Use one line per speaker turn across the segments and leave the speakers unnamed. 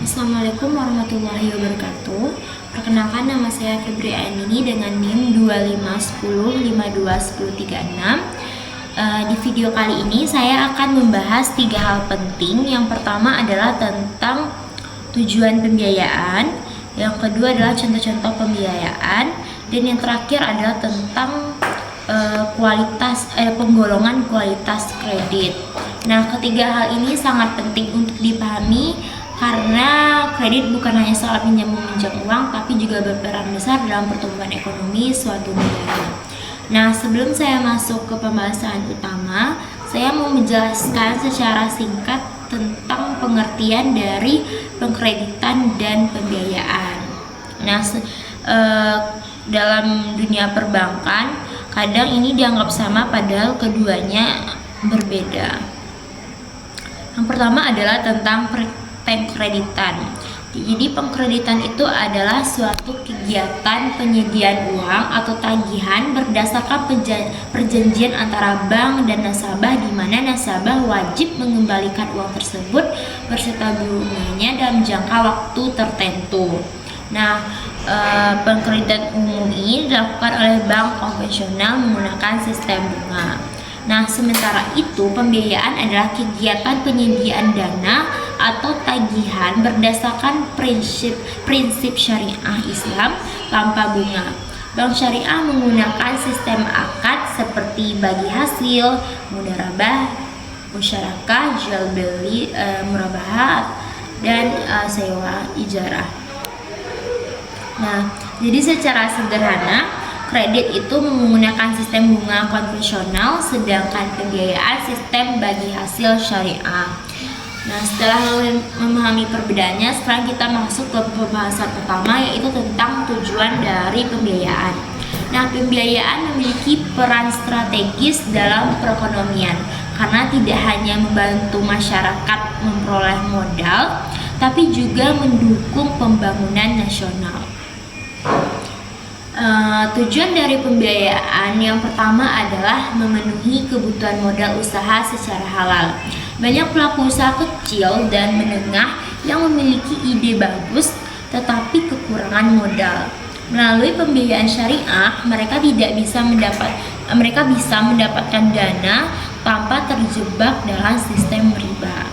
Assalamualaikum warahmatullahi wabarakatuh. Perkenalkan, nama saya Febri Ainini dengan NIM 2510521036. Di video kali ini saya akan membahas 3 hal penting. Yang pertama adalah tentang tujuan pembiayaan, yang kedua adalah contoh-contoh pembiayaan, dan yang terakhir adalah tentang penggolongan kualitas kredit. Nah, ketiga hal ini sangat penting untuk dipahami karena kredit bukan hanya soal pinjam-meminjam uang, tapi juga berperan besar dalam pertumbuhan ekonomi suatu negara. Nah, sebelum saya masuk ke pembahasan utama, saya mau menjelaskan secara singkat tentang pengertian dari pengkreditan dan pembiayaan. Nah, dalam dunia perbankan, kadang ini dianggap sama padahal keduanya berbeda. Yang pertama adalah tentang pengkreditan. Jadi pengkreditan itu adalah suatu kegiatan penyediaan uang atau tagihan berdasarkan perjanjian antara bank dan nasabah, di mana nasabah wajib mengembalikan uang tersebut berserta bunganya dalam jangka waktu tertentu. Nah, pengkreditan umum ini dilakukan oleh bank konvensional menggunakan sistem bunga. Nah, sementara itu pembiayaan adalah kegiatan penyediaan dana atau tagihan berdasarkan prinsip syariah Islam tanpa bunga. Bank syariah menggunakan sistem akad seperti bagi hasil, mudharabah, musyarakah, jual beli, murabahat, dan sewa ijarah. Nah, jadi secara sederhana, kredit itu menggunakan sistem bunga konvensional, sedangkan pembiayaan sistem bagi hasil syariah. Nah, setelah memahami perbedaannya, sekarang kita masuk ke pembahasan pertama, yaitu tentang tujuan dari pembiayaan. Nah, pembiayaan memiliki peran strategis dalam perekonomian karena tidak hanya membantu masyarakat memperoleh modal, tapi juga mendukung pembangunan nasional. Tujuan dari pembiayaan yang pertama adalah memenuhi kebutuhan modal usaha secara halal. Banyak pelaku usaha kecil dan menengah yang memiliki ide bagus tetapi kekurangan modal. Melalui pembiayaan syariah, mereka bisa mendapatkan dana tanpa terjebak dalam sistem riba.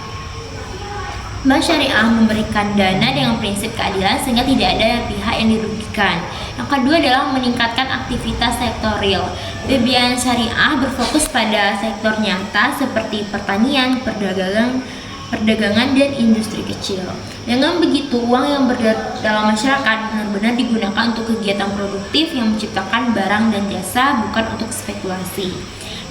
Bank syariah memberikan dana dengan prinsip keadilan sehingga tidak ada pihak yang dirugikan. Yang kedua adalah meningkatkan aktivitas sektor real. Pembiayaan syariah berfokus pada sektor nyata seperti pertanian, perdagangan, dan industri kecil. Dengan begitu, uang yang beredar dalam masyarakat benar-benar digunakan untuk kegiatan produktif yang menciptakan barang dan jasa, bukan untuk spekulasi.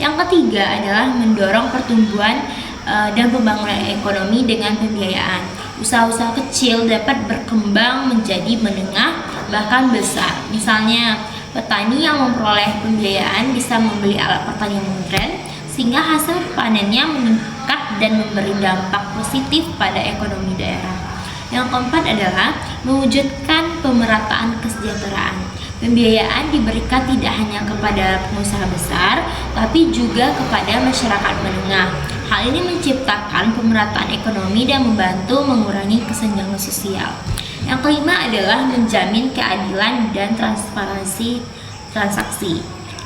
Yang ketiga adalah mendorong pertumbuhan dan pembangunan ekonomi dengan pembiayaan. Usaha-usaha kecil dapat berkembang menjadi menengah bahkan besar. Misalnya, petani yang memperoleh pembiayaan bisa membeli alat pertanian modern sehingga hasil panennya meningkat dan memberi dampak positif pada ekonomi daerah. Yang keempat adalah mewujudkan pemerataan kesejahteraan. Pembiayaan diberikan tidak hanya kepada pengusaha besar, tapi juga kepada masyarakat menengah. Hal ini menciptakan pemerataan ekonomi dan membantu mengurangi kesenjangan sosial. Yang kelima adalah menjamin keadilan dan transparansi transaksi.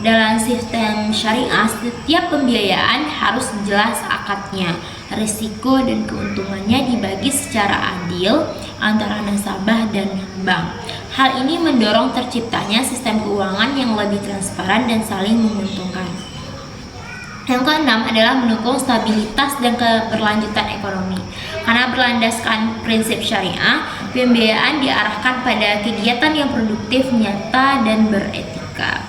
Dalam sistem syariah, setiap pembiayaan harus jelas akadnya. Risiko dan keuntungannya dibagi secara adil antara nasabah dan bank. Hal ini mendorong terciptanya sistem keuangan yang lebih transparan dan saling menguntungkan. Yang keenam adalah mendukung stabilitas dan keberlanjutan ekonomi. Karena berlandaskan prinsip syariah, pembiayaan diarahkan pada kegiatan yang produktif, nyata, dan beretika.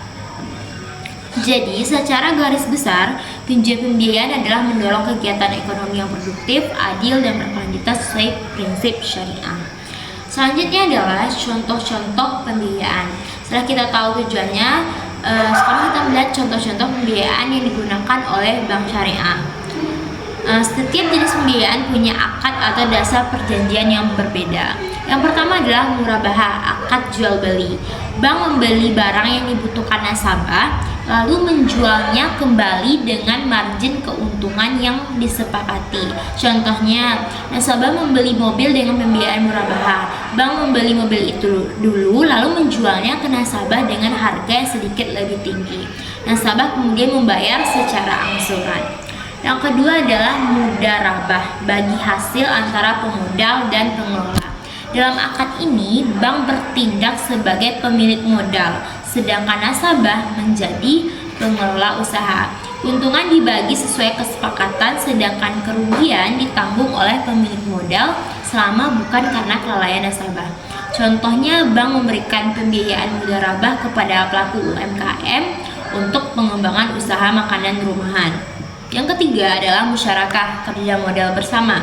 Jadi, secara garis besar, tujuan pembiayaan adalah mendorong kegiatan ekonomi yang produktif, adil, dan berkelanjutan sesuai prinsip syariah. Selanjutnya adalah contoh-contoh pembiayaan. Setelah kita tahu tujuannya, sekarang kita melihat contoh-contoh pembiayaan yang digunakan oleh bank syariah. Setiap jenis pembiayaan punya akad atau dasar perjanjian yang berbeda. Yang pertama adalah murabahah, akad jual beli. Bank membeli barang yang dibutuhkan nasabah lalu menjualnya kembali dengan margin keuntungan yang disepakati. Contohnya, nasabah membeli mobil dengan pembiayaan murabaha. Bank membeli mobil itu dulu lalu menjualnya ke nasabah dengan harga yang sedikit lebih tinggi. Nasabah kemudian membayar secara angsuran. Yang kedua adalah mudarabah, bagi hasil antara pemodal dan pengelola. Dalam akad ini, bank bertindak sebagai pemilik modal, sedangkan nasabah menjadi pengelola usaha. Keuntungan dibagi sesuai kesepakatan, sedangkan kerugian ditanggung oleh pemilik modal selama bukan karena kelalaian nasabah. Contohnya, bank memberikan pembiayaan mudarabah kepada pelaku UMKM untuk pengembangan usaha makanan rumahan. Yang ketiga adalah musyarakah kerja modal bersama.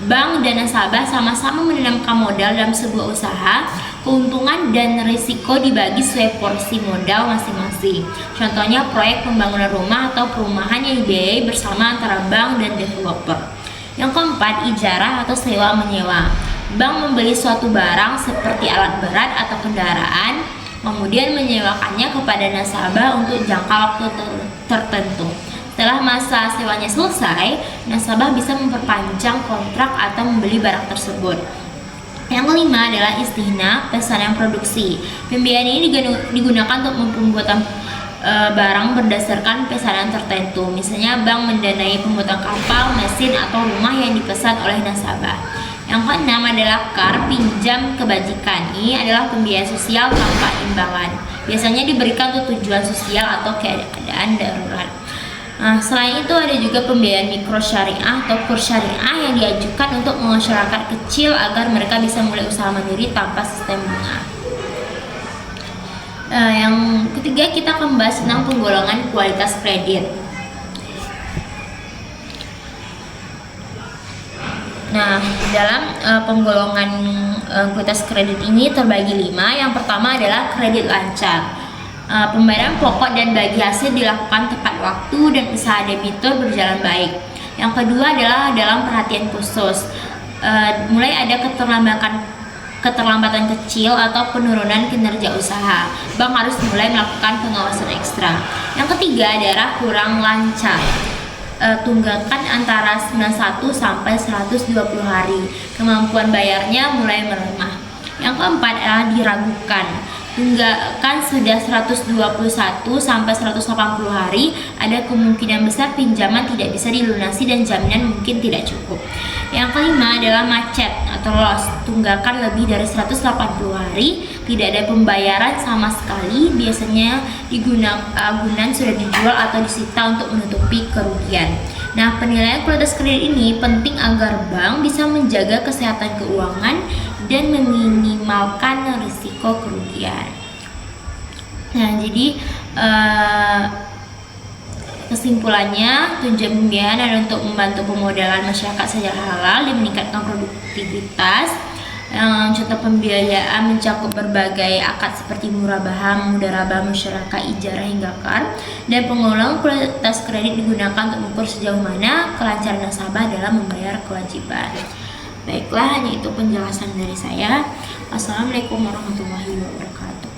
Bank dan nasabah sama-sama menanamkan modal dalam sebuah usaha. Keuntungan dan risiko dibagi sesuai porsi modal masing-masing. Contohnya proyek pembangunan rumah atau perumahan yang dibiayai bersama antara bank dan developer. Yang keempat, ijarah atau sewa menyewa. Bank membeli suatu barang seperti alat berat atau kendaraan, kemudian menyewakannya kepada nasabah untuk jangka waktu tertentu. Setelah masa sewanya selesai, nasabah bisa memperpanjang kontrak atau membeli barang tersebut. Yang kelima adalah istihna, pesanan produksi. Pembiayaan ini digunakan untuk pembuatan barang berdasarkan pesanan tertentu. Misalnya, bank mendanai pembuatan kapal, mesin, atau rumah yang dipesan oleh nasabah. Yang keenam adalah kar, pinjam kebajikan. Ini adalah pembiayaan sosial tanpa imbalan. Biasanya diberikan untuk tujuan sosial atau keadaan darurat. Selain itu ada juga pembiayaan mikro syariah atau kurs syariah yang diajukan untuk masyarakat kecil agar mereka bisa mulai usaha mandiri tanpa sistem bunga. Yang ketiga, kita akan membahas tentang penggolongan kualitas kredit. Nah, dalam penggolongan kualitas kredit ini terbagi 5. Yang pertama adalah kredit lancar. Pembayaran pokok dan bagi hasil dilakukan tepat waktu dan usaha debitur berjalan baik. Yang kedua adalah dalam perhatian khusus. Mulai ada keterlambatan kecil atau penurunan kinerja usaha, bank harus mulai melakukan pengawasan ekstra. Yang ketiga adalah kurang lancar. Tunggakan antara 91 sampai 120 hari. Kemampuan bayarnya mulai melemah. Yang keempat adalah diragukan. Tunggakan sudah 121 sampai 180 hari, ada kemungkinan besar pinjaman tidak bisa dilunasi dan jaminan mungkin tidak cukup. Yang kelima adalah macet atau loss. Tunggakan lebih dari 180 hari, tidak ada pembayaran sama sekali, biasanya agunan sudah dijual atau disita untuk menutupi kerugian. Nah, penilaian kualitas kredit ini penting agar bank bisa menjaga kesehatan keuangan dan meminimalkan risiko kerugian. Nah, jadi kesimpulannya, tujuan pembiayaan adalah untuk membantu pemodalan masyarakat secara halal dan meningkatkan produktivitas. Contoh pembiayaan mencakup berbagai akad seperti murabahah, mudarabah, musyarakah, ijarah hingga kar. Dan pengulangan kualitas kredit digunakan untuk mengukur sejauh mana kelancaran nasabah dalam membayar kewajiban. Baiklah, hanya itu penjelasan dari saya. Wassalamualaikum warahmatullahi wabarakatuh.